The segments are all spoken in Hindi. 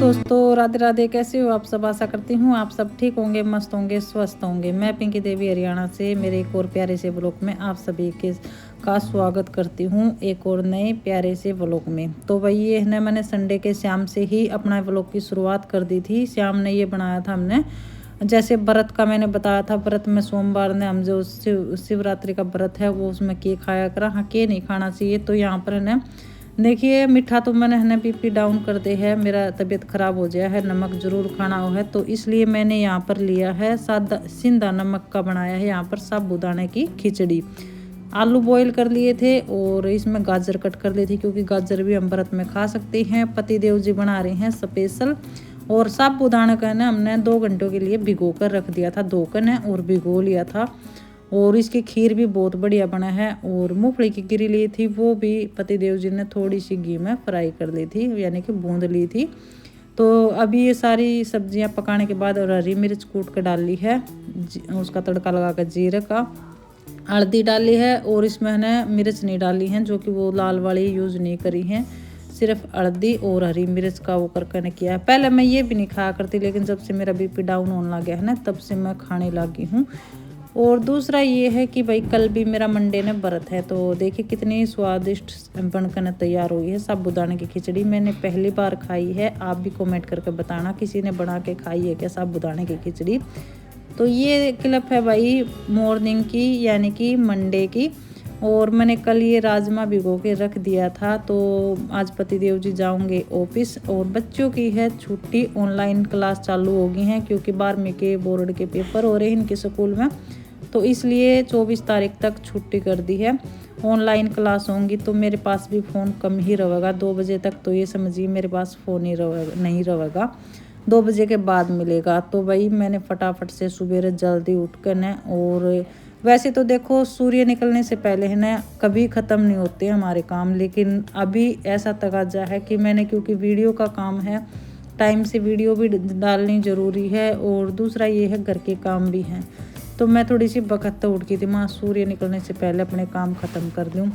दोस्तों, राधे राधे। कैसे हो आप सब? आशा करती हूँ आप सब ठीक होंगे, मस्त होंगे, स्वस्थ होंगे। मैं पिंकी देवी हरियाणा से मेरे एक और प्यारे से व्लॉग में आप सभी के का स्वागत करती हूँ, एक और नए प्यारे से व्लॉग में। तो भाई ये है, मैंने संडे के शाम से ही अपना व्लॉग की शुरुआत कर दी थी। शाम ने ये बनाया था हमने, जैसे व्रत का मैंने बताया था, व्रत में सोमवार ने हम जो शिवरात्रि का व्रत है वो उसमें के खाया करा। हाँ, के नहीं खाना चाहिए। तो यहाँ पर है देखिए, मीठा तो मैंने है बीपी डाउन कर दे है, मेरा तबीयत ख़राब हो गया है, नमक ज़रूर खाना हो है, तो इसलिए मैंने यहाँ पर लिया है सादा सिंधा नमक का बनाया है यहाँ पर साबूदाने की खिचड़ी। आलू बॉईल कर लिए थे और इसमें गाजर कट कर ली थी, क्योंकि गाजर भी हम व्रत में खा सकते हैं। पति देव जी बना रहे हैं स्पेशल। और साबूदाना का है हमने 2 घंटों के लिए भिगो कर रख दिया था, 2 कन है और भिगो लिया था। और इसकी खीर भी बहुत बढ़िया बना है। और मूंगफली की गिरी ली थी, वो भी पति देव जी ने थोड़ी सी घी में फ्राई कर ली थी, यानी कि भूंद ली थी। तो अभी ये सारी सब्जियां पकाने के बाद और हरी मिर्च कूट कर डाल ली है, उसका तड़का लगा कर जीरे का, हल्दी डाली है। और इसमें है मिर्च नहीं डाली है, जो कि वो लाल वाली यूज़ नहीं करी है, सिर्फ हल्दी और हरी मिर्च का वो करके किया है। पहले मैं ये भी नहीं खाया करती, लेकिन जब से मेरा बीपी डाउन होने लग गया है ना, तब से मैं खाने लगी हूँ। और दूसरा ये है कि भाई कल भी मेरा मंडे ने व्रत है, तो देखिए कितनी स्वादिष्ट बनकर तैयार हुई है साबूदाने की खिचड़ी। मैंने पहली बार खाई है, आप भी कमेंट करके बताना किसी ने बना के खाई है क्या साबूदाने की खिचड़ी। तो ये क्लिप है भाई मॉर्निंग की, यानी कि मंडे की। और मैंने कल ये राजमा भिगो के रख दिया था। तो आज पति देव जी जाओगे ऑफिस, और बच्चों की है छुट्टी, ऑनलाइन क्लास चालू हो गई हैं, क्योंकि 12वीं के बोर्ड के पेपर हो रहे हैं इनके स्कूल में। तो इसलिए 24 तारीख तक छुट्टी कर दी है, ऑनलाइन क्लास होंगी। तो मेरे पास भी फ़ोन कम ही रहेगा 2 बजे तक, तो ये समझिए मेरे पास फ़ोन ही नहीं रहेगा, 2 बजे के बाद मिलेगा। तो भाई मैंने फटाफट से सुबह जल्दी उठ कर न, और वैसे तो देखो सूर्य निकलने से पहले है ना कभी ख़त्म नहीं होते हमारे काम, लेकिन अभी ऐसा तकाजा है कि मैंने, क्योंकि वीडियो का काम है, टाइम से वीडियो भी डालनी ज़रूरी है, और दूसरा ये है घर के काम भी हैं। तो मैं थोड़ी सी बखत उठ गई थी, माँ सूर्य निकलने से पहले अपने काम ख़त्म कर दूँ।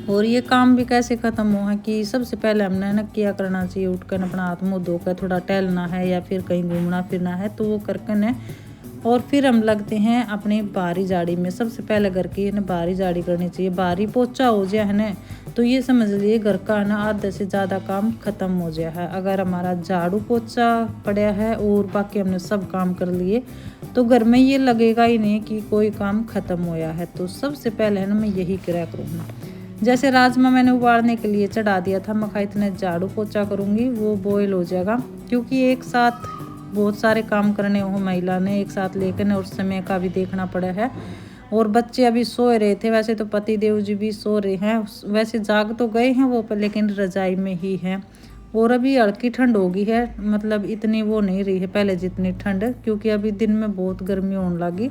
और ये काम भी कैसे ख़त्म हुआ है कि सबसे पहले हमने ना क्या करना चाहिए, उठकर अपना हाथ मुँह धोकर थोड़ा टहलना है या फिर कहीं घूमना फिरना है, तो वो करके न, और फिर हम लगते हैं अपनी बाहरी झाड़ी में। सबसे पहले घर की ना बाहरी झाड़ी करनी चाहिए, बाहरी पोछा हो जाए है ना, तो ये समझ लिए घर का ना आधे से ज़्यादा काम ख़त्म हो गया है। अगर हमारा झाड़ू पोछा पड़ा है और बाकी हमने सब काम कर लिए, तो घर में ये लगेगा ही नहीं कि कोई काम ख़त्म होया है। तो सबसे पहले है ना मैं यही किया करूँगा। जैसे राजमा मैंने उबालने के लिए चढ़ा दिया था, मैं इतने झाड़ू पोछा करूँगी वो बॉयल हो जाएगा, क्योंकि एक साथ बहुत सारे काम करने हो महिला ने एक साथ लेकर, और समय का भी देखना पड़ा है। और बच्चे अभी सो रहे थे, वैसे तो पति देव जी भी सो रहे हैं, वैसे जाग तो गए हैं वो पर, लेकिन रजाई में ही हैं। और अभी हल्की ठंड हो गई है, मतलब इतनी वो नहीं रही है पहले जितनी ठंड, क्योंकि अभी दिन में बहुत गर्मी होने लगी,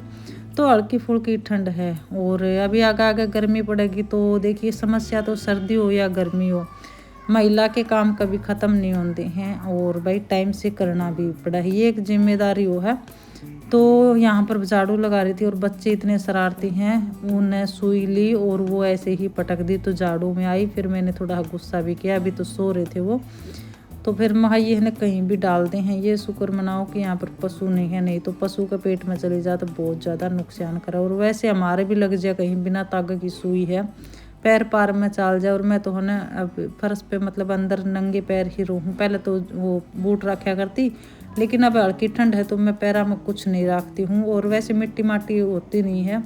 तो हल्की फुल्की ठंड है। और अभी आगे आगे गर्मी पड़ेगी, तो देखिए समस्या तो सर्दी हो या गर्मी हो, महिला के काम कभी ख़त्म नहीं होते हैं, और भाई टाइम से करना भी पड़ा है, ये एक जिम्मेदारी हो है। तो यहाँ पर झाड़ू लगा रही थी और बच्चे इतने शरारती हैं, उन्हें सुई ली और वो ऐसे ही पटक दी, तो झाड़ू में आई। फिर मैंने थोड़ा गुस्सा भी किया, अभी तो सो रहे थे वो, तो फिर मैं ये है कहीं भी डालते हैं। ये शुक्र मनाओ कि यहाँ पर पशु नहीं है, नहीं तो पशु का पेट में चले जाए तो बहुत ज़्यादा नुकसान करा। और वैसे हमारे भी लग जाए कहीं, बिना ताकत की सुई है, पैर पार में चाल जाए। और मैं तो है ना अब फर्श पे मतलब अंदर नंगे पैर ही रहूँ, पहले तो वो बूट रखा करती, लेकिन अब हल्की ठंड है तो मैं पैरा में कुछ नहीं रखती हूँ। और वैसे मिट्टी माटी होती नहीं है,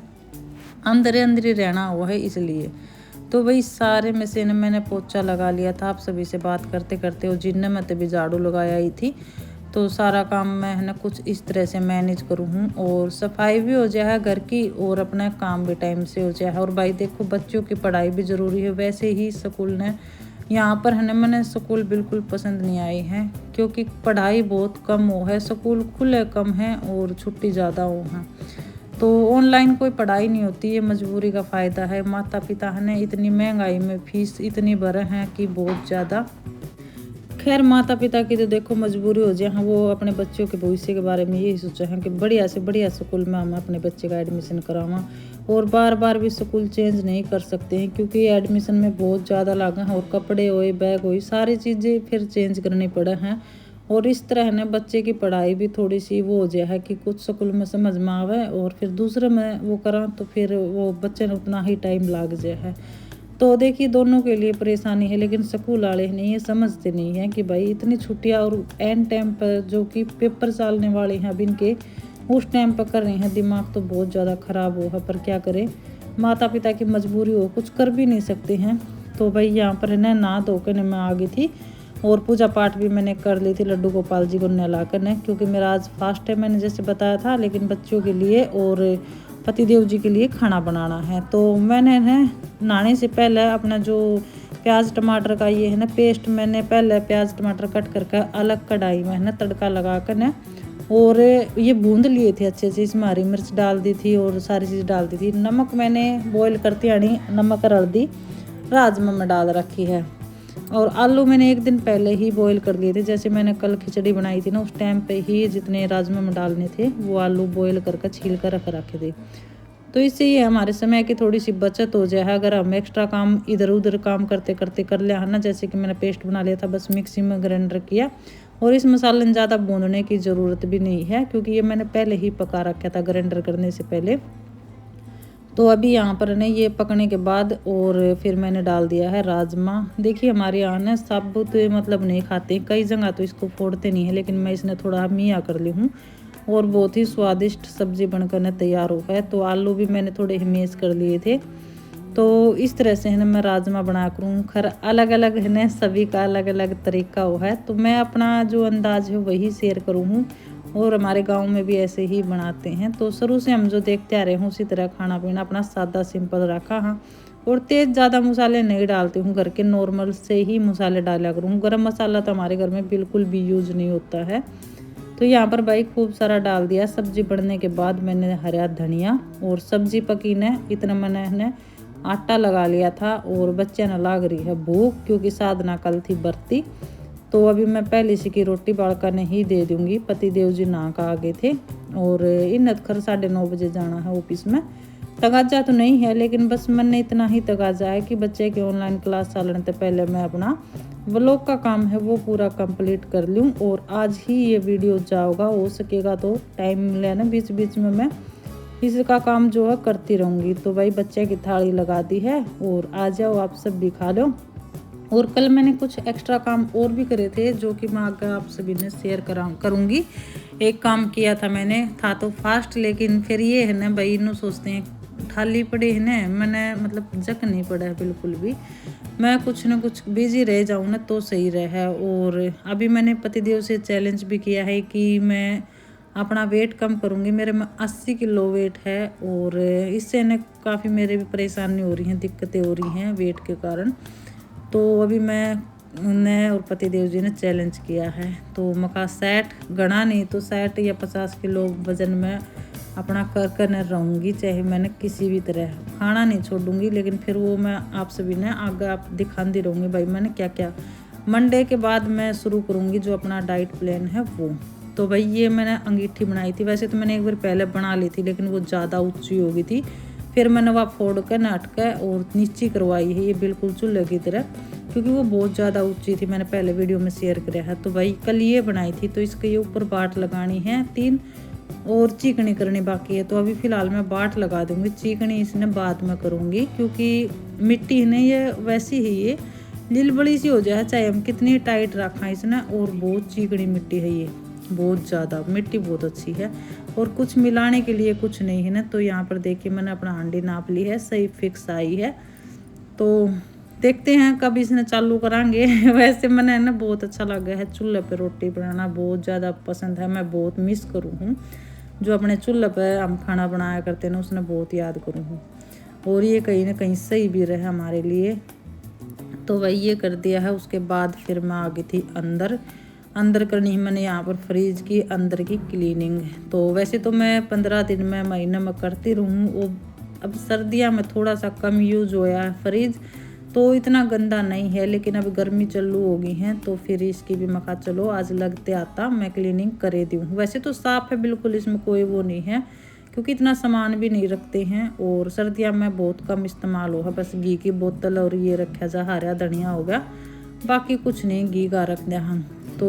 अंदर अंदर ही रहना हुआ है इसलिए। तो वही सारे में से मैंने पोछा लगा लिया था आप सभी से बात करते करते, और जिनने मैं तभी झाड़ू लगाया ही थी। तो सारा काम मैं है ना कुछ इस तरह से मैनेज करूँ हूँ, और सफाई भी हो जाए घर की और अपना काम भी टाइम से हो जाए। और भाई देखो बच्चों की पढ़ाई भी ज़रूरी है। वैसे ही स्कूल ने यहाँ पर है ना, मैंने स्कूल बिल्कुल पसंद नहीं आई है, क्योंकि पढ़ाई बहुत कम हो है, स्कूल खुले कम है और छुट्टी ज़्यादा हो है। तो ऑनलाइन कोई पढ़ाई नहीं होती, ये मजबूरी का फ़ायदा है। माता पिता है ना इतनी महंगाई में फीस इतनी भरे हैं कि बहुत ज़्यादा। खैर माता पिता की तो देखो मजबूरी हो जाए, हाँ वो अपने बच्चों के भविष्य के बारे में यही सोचा है कि बढ़िया से बढ़िया स्कूल में हम अपने बच्चे का एडमिशन करावा, और बार बार भी स्कूल चेंज नहीं कर सकते हैं, क्योंकि एडमिशन में बहुत ज़्यादा लगा है, और कपड़े होए बैग होए सारी चीज़ें फिर चेंज करनी पड़े हैं। और इस तरह ना बच्चे की पढ़ाई भी थोड़ी सी वो हो जाए है कि कुछ स्कूल में समझ में आवे और फिर दूसरे में वो करा तो फिर वो बच्चे ने उतना ही टाइम लग जाए है। तो देखिए दोनों के लिए परेशानी है, लेकिन स्कूल वाले नहीं ये समझते नहीं हैं कि भाई इतनी छुट्टियां और एंड टाइम पर जो कि पेपर चलने वाले हैं अब इनके, उस टाइम पर कर रहे हैं। दिमाग तो बहुत ज़्यादा ख़राब हो है, पर क्या करें, माता पिता की मजबूरी हो, कुछ कर भी नहीं सकते हैं। तो भाई यहाँ पर ना नहा धो कर मैं आ गई थी और पूजा पाठ भी मैंने कर ली थी लड्डू गोपाल जी को नहला कर ने, क्योंकि मेरा आज फास्ट है मैंने जैसे बताया था, लेकिन बच्चों के लिए और पतिदेव जी के लिए खाना बनाना है। तो मैंने ना नहाने से पहले अपना जो प्याज टमाटर का ये है ना पेस्ट, मैंने पहले प्याज टमाटर कट करके अलग कढ़ाई में है ना तड़का लगा कर ना और ये भूंद लिए थे अच्छे से। इसमें हरी मिर्च डाल दी थी और सारी चीज़ डाल दी थी। नमक मैंने बॉईल करती आनी, नमक और हल्दी राजमा में डाल रखी है। और आलू मैंने एक दिन पहले ही बॉईल कर लिए थे, जैसे मैंने कल खिचड़ी बनाई थी ना उस टाइम पे ही जितने राजमा में डालने थे वो आलू बॉईल करके छील कर रख रखे थे। तो इससे ये हमारे समय की थोड़ी सी बचत हो जाए। अगर हम एक्स्ट्रा काम इधर उधर काम करते करते कर लिया है ना, जैसे कि मैंने पेस्ट बना लिया था, बस मिक्सी में ग्राइंडर किया और इस मसाले में ज़्यादा भूनने की ज़रूरत भी नहीं है, क्योंकि ये मैंने पहले ही पका रखा था ग्राइंडर करने से पहले। तो अभी यहाँ पर ना ये पकने के बाद और फिर मैंने डाल दिया है राजमा। देखिए हमारे यहाँ ना साबुत मतलब नहीं खाते, कई जगह तो इसको फोड़ते नहीं है, लेकिन मैं इसने थोड़ा मिया कर ली हूँ और बहुत ही स्वादिष्ट सब्जी बनकर ना तैयार हो गया। तो आलू भी मैंने थोड़े हिमेश कर लिए थे। तो इस तरह से है ना मैं राजमा बना करूँ। खैर अलग अलग है ना, सभी का अलग अलग तरीका हो है, तो मैं अपना जो अंदाज है वही शेयर करूँ हूँ। और हमारे गांव में भी ऐसे ही बनाते हैं। तो शुरू से हम जो देखते आ रहे हैं उसी तरह खाना पीना अपना सादा सिंपल रखा। हाँ, और तेज़ ज़्यादा मसाले नहीं डालती हूँ, घर के नॉर्मल से ही मसाले डाला करूँ। गरम मसाला तो हमारे घर में बिल्कुल भी यूज़ नहीं होता है। तो यहाँ पर भाई खूब सारा डाल दिया। सब्जी बढ़ने के बाद मैंने हरा धनिया और सब्जी पकी ने इतना मैंने आटा लगा लिया था। और बच्चे न लाग रही है भूख, क्योंकि साधना कल थी बरती। तो अभी मैं पहले से की रोटी बालकर नहीं दे दूंगी। पतिदेव जी नहा का आ गए थे और इन खर 9:30 बजे जाना है ऑफिस में। तगाजा तो नहीं है, लेकिन बस मैंने इतना ही तगाजा है कि बच्चे के ऑनलाइन क्लास चलने से पहले मैं अपना व्लॉग का काम है वो पूरा कंप्लीट कर लूँ। और आज ही ये वीडियो जाओगा, हो सकेगा तो टाइम मिले ना बीच बीच में मैं इसका काम जो है करती रहूँगी। तो भाई बच्चे की थाली लगा दी है और आ जाओ आप सब भी खा लो। और कल मैंने कुछ एक्स्ट्रा काम और भी करे थे जो कि मैं आगे आप सभी ने शेयर करूँगी। एक काम किया था मैंने, था तो फास्ट, लेकिन फिर ये है ना भाई इन्हों सोचते हैं खाली पड़े है ना, मैंने मतलब जक नहीं पड़ा है बिल्कुल भी। मैं कुछ ना कुछ बिजी रह जाऊँ ना तो सही रहे। और अभी मैंने पतिदेव से चैलेंज भी किया है कि मैं अपना वेट कम करूँगी। मेरे में 80 किलो वेट है और इससे ना काफ़ी मेरे भी परेशानी हो रही हैं, दिक्कतें हो रही हैं वेट के कारण। तो अभी मैं और पतिदेव जी ने चैलेंज किया है। तो मका 60 गणा नहीं तो 60 या 50 किलो वज़न में अपना कर न रहूँगी, चाहे मैंने किसी भी तरह खाना नहीं छोड़ूंगी। लेकिन फिर वो मैं आप सभी ने आगे आप दिखाती रहूँगी भाई मैंने क्या क्या। मंडे के बाद मैं शुरू करूँगी जो अपना डाइट प्लान है वो। तो भाई ये मैंने अंगीठी बनाई थी, वैसे तो मैंने एक बार पहले बना ली थी, लेकिन वो ज़्यादा ऊँची हो गई थी। फिर मैंने वह फोड़ कर नाट कर और नीची करवाई है ये बिल्कुल चूल्हे की तरह, क्योंकि वो बहुत ज़्यादा ऊंची थी। मैंने पहले वीडियो में शेयर किया है। तो भाई कल ये बनाई थी, तो इसके ये ऊपर बाट लगानी है 3 और चीकनी करनी बाकी है। तो अभी फ़िलहाल मैं बाट लगा दूंगी, चीकनी इसने बाद में करूँगी, क्योंकि मिट्टी है ना ये वैसी ही ये लिल बड़ी सी हो जाए चाहे हम कितनी टाइट रखा इसने। और बहुत चीकनी मिट्टी है ये, बहुत ज़्यादा मिट्टी बहुत अच्छी है और कुछ मिलाने के लिए कुछ नहीं है ना। तो यहाँ पर देखिए मैंने अपना हांडी नाप ली है, सही फिक्स आई है। तो देखते हैं कब इसने चालू करांगे। वैसे मैंने ना बहुत अच्छा लगा है चूल्हे पे रोटी बनाना, बहुत ज़्यादा पसंद है। मैं बहुत मिस करूँ हूँ जो अपने चूल्हे पे हम खाना बनाया करते हैं ना, उसने बहुत याद करूँ हूँ। और ये कहीं ना कहीं सही भी रहे हमारे लिए। तो वही ये कर दिया है। उसके बाद फिर मैं आ गई थी अंदर करनी मैंने यहाँ पर फ्रिज की अंदर की क्लीनिंग। तो वैसे तो मैं 15 दिन में महीने में करती रहूँ। वो अब सर्दियाँ में थोड़ा सा कम यूज़ होया है फ्रिज, तो इतना गंदा नहीं है। लेकिन अब गर्मी चालू हो गई हैं तो फिर इसकी भी मखा चलो आज लगते आता मैं क्लीनिंग करे दी हूँ। वैसे तो साफ़ है बिल्कुल, इसमें कोई वो नहीं है, क्योंकि इतना सामान भी नहीं रखते हैं। और सर्दियाँ में बहुत कम इस्तेमाल हो है, बस घी की बोतल और ये रखा जा हरा धनिया हो गया, बाकी कुछ नहीं घी का रख दिया हम। तो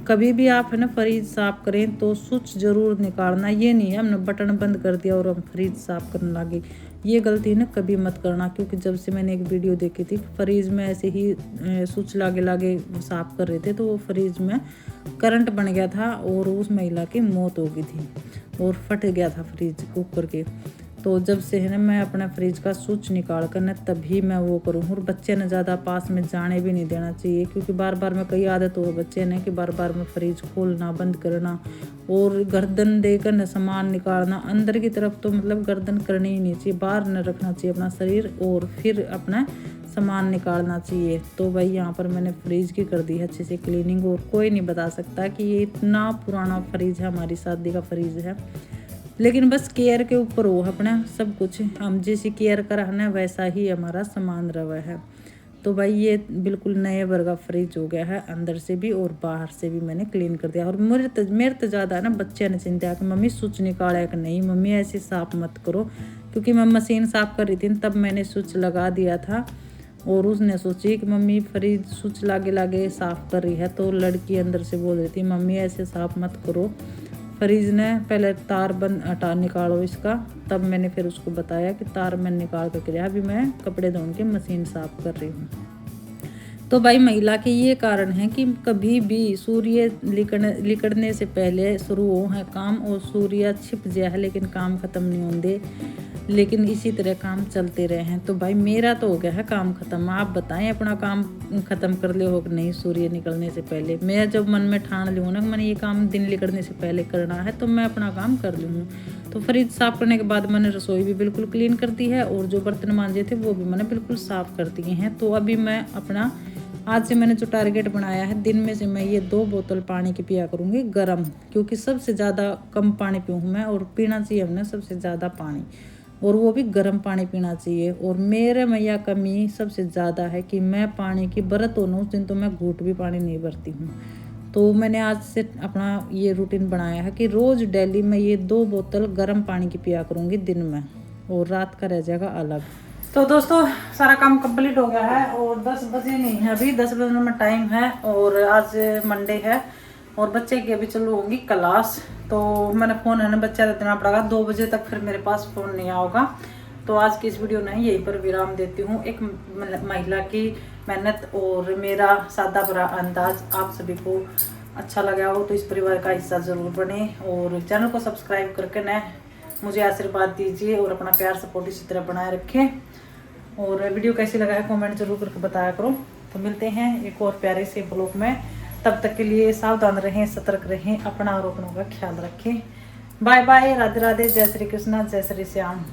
कभी भी आप है ना फ्रिज साफ करें तो स्विच जरूर निकालना। ये नहीं है हमने बटन बंद कर दिया और हम फ्रिज साफ करने लगे, ये गलती ना कभी मत करना। क्योंकि जब से मैंने एक वीडियो देखी थी फ्रिज में ऐसे ही स्विच लागे लागे साफ कर रहे थे तो वो फ्रिज में करंट बन गया था और उस महिला की मौत हो गई थी और फट गया था फ्रिज ऊपर के। तो जब से है ना मैं अपना फ्रिज का स्विच निकाल कर ना तभी मैं वो करूँ। और बच्चे ने ज़्यादा पास में जाने भी नहीं देना चाहिए, क्योंकि बार बार में कई आदत हो बच्चे ने कि बार बार में फ्रिज खोलना बंद करना और गर्दन देकर न सामान निकालना। अंदर की तरफ तो मतलब गर्दन करनी ही नहीं चाहिए, बाहर न रखना चाहिए अपना शरीर और फिर अपना सामान निकालना चाहिए। तो भाई यहाँ पर मैंने फ्रिज की कर दी है अच्छे से क्लीनिंग। और कोई नहीं बता सकता कि ये इतना पुराना फ्रिज है, हमारी शादी का फ्रिज है, लेकिन बस केयर के ऊपर हो अपना सब कुछ। हम जैसी केयर कर है वैसा ही हमारा सामान रवा है। तो भाई ये बिल्कुल नए वर्गा फ्रिज हो गया है, अंदर से भी और बाहर से भी मैंने क्लीन कर दिया। और मेरे तो ज़्यादा है ना बच्चे ने चिंता कि मम्मी स्विच निकाला कि नहीं। मम्मी ऐसे साफ मत करो, क्योंकि मैं मशीन साफ कर रही थी तब मैंने स्विच लगा दिया था और उसने सोची कि मम्मी फ्रिज स्विच लागे लागे साफ कर रही है। तो लड़की अंदर से बोल रही थी मम्मी ऐसे साफ मत करो, फ्रिज ने पहले तार बंद हटा निकालो इसका। तब मैंने फिर उसको बताया कि तार मैंने निकाल कर किया, अभी मैं कपड़े धोने की मशीन साफ कर रही हूँ। तो भाई महिला के ये कारण है कि कभी भी सूर्य लिकड़ने से पहले शुरू हो है काम और सूर्य छिप जाए है लेकिन काम खत्म नहीं होंगे, लेकिन इसी तरह काम चलते रहे हैं। तो भाई मेरा तो हो गया है काम खत्म, आप बताएं अपना काम खत्म कर ले हो कि नहीं सूर्य निकलने से पहले। मैं जब मन में ठान लूँ ना मैंने ये काम दिन निकलने से पहले करना है तो मैं अपना काम कर लूँ। तो फ्रिज साफ करने के बाद मैंने रसोई भी बिल्कुल क्लीन कर दी है और जो बर्तन मांजे थे वो भी मैंने बिल्कुल साफ कर दिए हैं। तो अभी मैं अपना आज से मैंने जो टारगेट बनाया है दिन में से मैं ये 2 बोतल पानी की पिया करूँगी गर्म, क्योंकि सबसे ज़्यादा कम पानी पीऊँ मैं और पीना चाहिए हमने सबसे ज़्यादा पानी, और वो भी गर्म पानी पीना चाहिए। और मेरे मैया कमी सबसे ज़्यादा है कि मैं पानी की बरत हो ना उस दिन तो मैं घूंट भी पानी नहीं भरती हूँ। तो मैंने आज से अपना ये रूटीन बनाया है कि रोज़ डेली मैं ये 2 बोतल गर्म पानी की पिया करूँगी दिन में और रात का रह जाएगा अलग। तो दोस्तों सारा काम कंप्लीट हो गया है और 10 बजे नहीं है, अभी 10 बजे में टाइम है और आज मंडे है और बच्चे की अभी चलो होंगी क्लास। तो मैंने फ़ोन है ना बच्चा देना पड़ेगा 2 बजे तक, फिर मेरे पास फ़ोन नहीं आओगा। तो आज की इस वीडियो ने यहीं पर विराम देती हूँ। एक महिला की मेहनत और मेरा सादा भरा अंदाज आप सभी को अच्छा लगा हो तो इस परिवार का हिस्सा ज़रूर बने और चैनल को सब्सक्राइब करके न मुझे आशीर्वाद दीजिए और अपना प्यार सपोर्ट इसी तरह बनाए रखें। और वीडियो कैसी लगा है कमेंट जरूर करके बताया करो। तो मिलते हैं एक और प्यारे से ब्लॉग में, तब तक के लिए सावधान रहें, सतर्क रहें, अपना और अपनों का ख्याल रखें। बाय बाय, राधे राधे, जय श्री कृष्णा, जय श्री श्याम।